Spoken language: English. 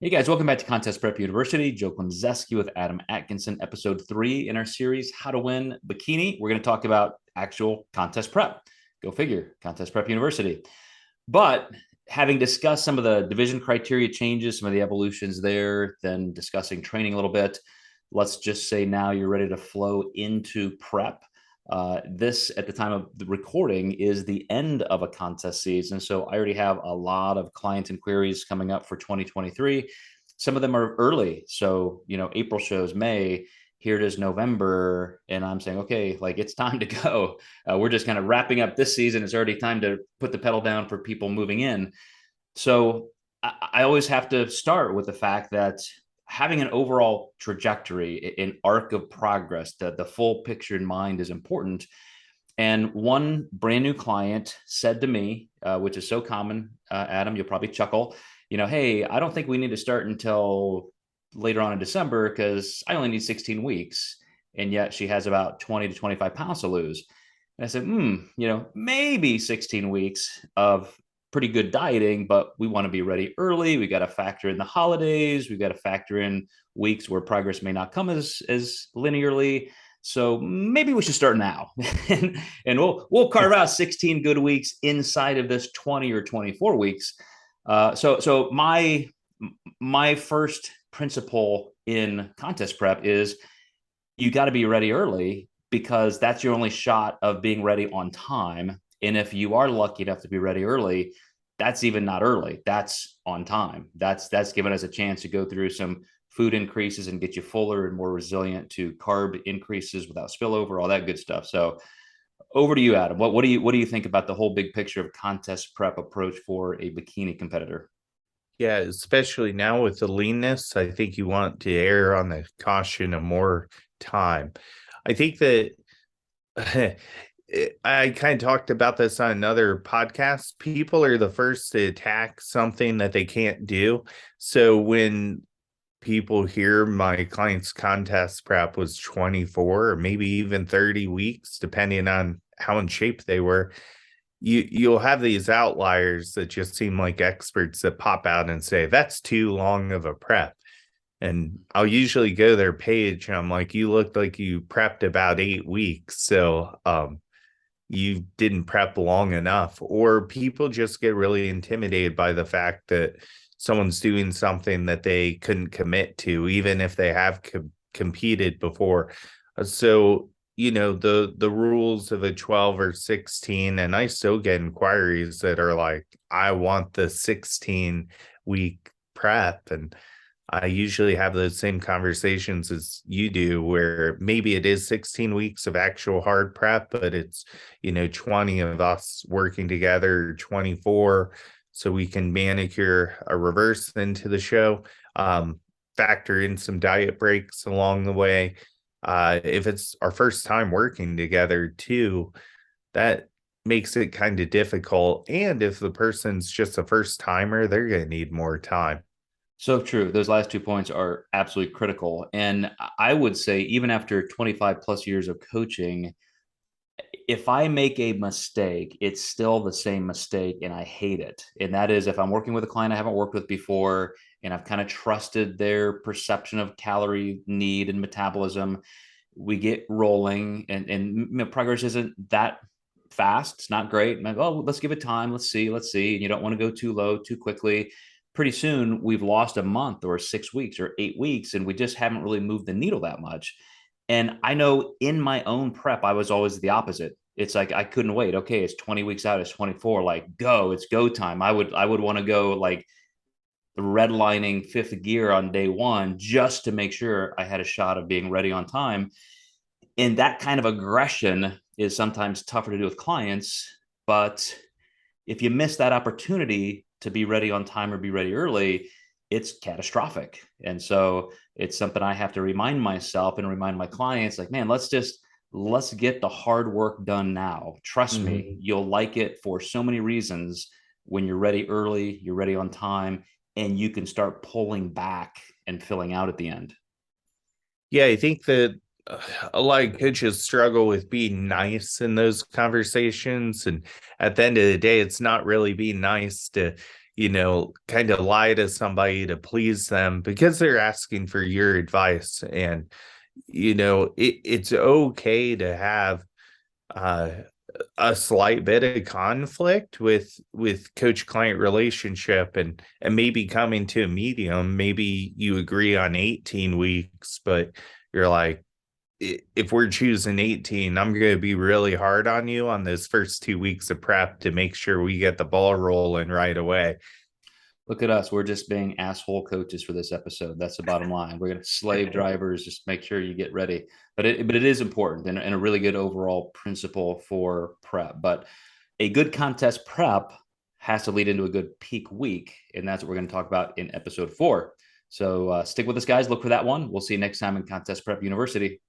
Hey guys, welcome back to Contest Prep University. Joe Klemczewski with Adam Atkinson, episode 3 in our series, How to Win Bikini. We're going to talk about actual contest prep. Go figure, Contest Prep University. But having discussed some of the division criteria changes, some of the evolutions there, then discussing training a little bit, let's just say now you're ready to flow into prep. This, at the time of the recording, is the end of a contest season. So I already have a lot of client inquiries coming up for 2023. Some of them are early. So, April shows May. Here it is November. And I'm saying, okay, like it's time to go. We're just kind of wrapping up this season. It's already time to put the pedal down for people moving in. So I always have to start with the fact that having an overall trajectory, an arc of progress, the full picture in mind is important. And one brand new client said to me, which is so common, Adam, you'll probably chuckle, hey, I don't think we need to start until later on in December because I only need 16 weeks. And yet she has about 20 to 25 pounds to lose. And I said, maybe 16 weeks of pretty good dieting, but we want to be ready early. We got to factor in the holidays. We got to factor in weeks where progress may not come as linearly. So maybe we should start now, and we'll carve out 16 good weeks inside of this 20 or 24 weeks. So my first principle in contest prep is you got to be ready early because that's your only shot of being ready on time. And if you are lucky enough to be ready early, that's even not early. That's on time. That's given us a chance to go through some food increases and get you fuller and more resilient to carb increases without spillover, all that good stuff. So over to you, Adam. What do you think about the whole big picture of contest prep approach for a bikini competitor? Yeah, especially now with the leanness, I think you want to err on the caution of more time. I think that I kind of talked about this on another podcast. People are the first to attack something that they can't do. So when people hear my client's contest prep was 24 or maybe even 30 weeks, depending on how in shape they were, you'll have these outliers that just seem like experts that pop out and say that's too long of a prep. And I'll usually go to their page and I'm like, you looked like you prepped about 8 weeks. So you didn't prep long enough. Or people just get really intimidated by the fact that someone's doing something that they couldn't commit to, even if they have competed before. So the rules of a 12 or 16, and I still get inquiries that are like, I want the 16-week prep. And I usually have those same conversations as you do, where maybe it is 16 weeks of actual hard prep, but it's 20 of us working together, 24, so we can manicure a reverse into the show, factor in some diet breaks along the way. If it's our first time working together too, that makes it kind of difficult. And if the person's just a first timer, they're going to need more time. So true. Those last 2 points are absolutely critical. And I would say, even after 25 plus years of coaching, if I make a mistake, it's still the same mistake and I hate it. And that is if I'm working with a client I haven't worked with before and I've kind of trusted their perception of calorie need and metabolism, we get rolling and progress isn't that fast. It's not great. I'm like, oh, let's give it time. Let's see. And you don't want to go too low too quickly. Pretty soon we've lost a month or 6 weeks or 8 weeks and we just haven't really moved the needle that much. And I know in my own prep, I was always the opposite. It's like I couldn't wait. Okay, it's 20 weeks out, it's 24. Like, go, it's go time. I would want to go like redlining fifth gear on day one just to make sure I had a shot of being ready on time. And that kind of aggression is sometimes tougher to do with clients. But if you miss that opportunity to be ready on time or be ready early, it's catastrophic. And so it's something I have to remind myself and remind my clients, like, man, let's get the hard work done now. Trust me, Mhm. you'll like it for so many reasons. When you're ready early, you're ready on time, and you can start pulling back and filling out at the end. Yeah, I think that a lot of coaches struggle with being nice in those conversations. And at the end of the day, it's not really being nice to, kind of lie to somebody to please them because they're asking for your advice. And, it's okay to have uh, a slight bit of conflict with coach client relationship, and maybe coming to a medium. Maybe you agree on 18 weeks, but you're like, if we're choosing 18, I'm going to be really hard on you on those first 2 weeks of prep to make sure we get the ball rolling right away. Look at us. We're just being asshole coaches for this episode. That's the bottom line. We're going to slave drivers. Just make sure you get ready. But it is important and a really good overall principle for prep. But a good contest prep has to lead into a good peak week. And that's what we're going to talk about in episode 4. So stick with us, guys. Look for that one. We'll see you next time in Contest Prep University.